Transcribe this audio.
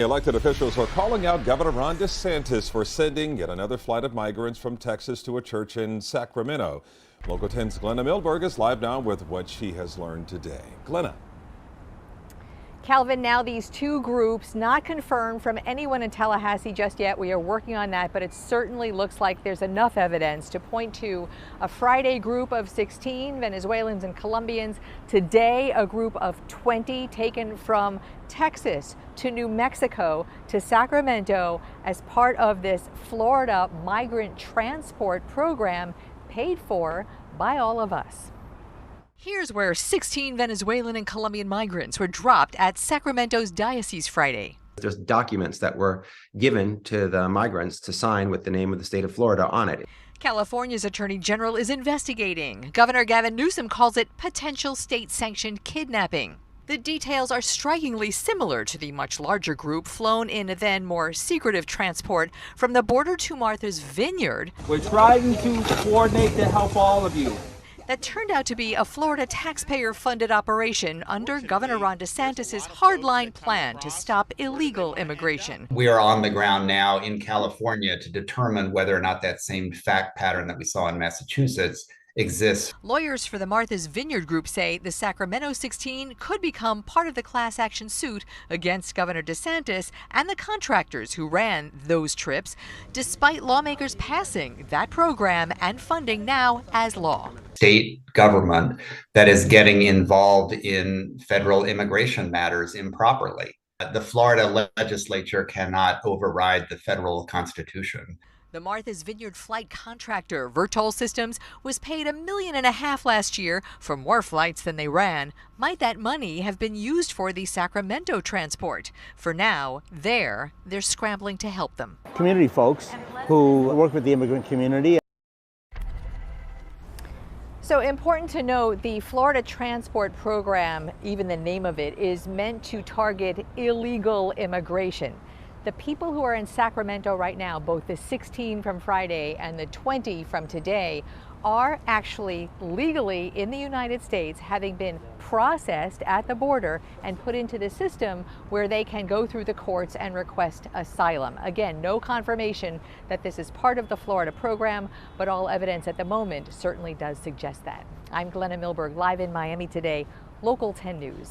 Elected officials are calling out Governor Ron DeSantis for sending yet another flight of migrants from Texas to a church in Sacramento. Local 10's Glenna Milberg is live now with what she has learned today. Glenna. Calvin, now these two groups not confirmed from anyone in Tallahassee just yet. We are working on that, but it certainly looks like there's enough evidence to point to a Friday group of 16 Venezuelans and Colombians. Today, a group of 20 taken from Texas to New Mexico to Sacramento as part of this Florida migrant transport program paid for by all of us. Here's where 16 Venezuelan and Colombian migrants were dropped at Sacramento's diocese Friday. There's documents that were given to the migrants to sign with the name of the state of Florida on it. California's Attorney General is investigating. Governor Gavin Newsom calls it potential state-sanctioned kidnapping. The details are strikingly similar to the much larger group flown in then more secretive transport from the border to Martha's Vineyard. We're trying to coordinate to help all of you. That turned out to be a Florida taxpayer-funded operation under Governor Ron DeSantis' hardline plan to stop illegal immigration. We are on the ground now in California to determine whether or not that same fact pattern that we saw in Massachusetts exists. Lawyers for the Martha's Vineyard group say the Sacramento 16 could become part of the class action suit against Governor DeSantis and the contractors who ran those trips, despite lawmakers passing that program and funding now as law. State government that is getting involved in federal immigration matters improperly. The Florida legislature cannot override the federal constitution. The Martha's Vineyard flight contractor, Vertol Systems, was paid $1.5 million last year for more flights than they ran. Might that money have been used for the Sacramento transport? For now, they're scrambling to help them. Community folks who work with the immigrant community. So important to note, the Florida Transport Program, even the name of it, is meant to target illegal immigration. The people who are in Sacramento right now, both the 16 from Friday and the 20 from today, are actually legally in the United States, having been processed at the border and put into the system where they can go through the courts and request asylum. Again, no confirmation that this is part of the Florida program, but all evidence at the moment certainly does suggest that. I'm Glenna Milberg, live in Miami today, Local 10 News.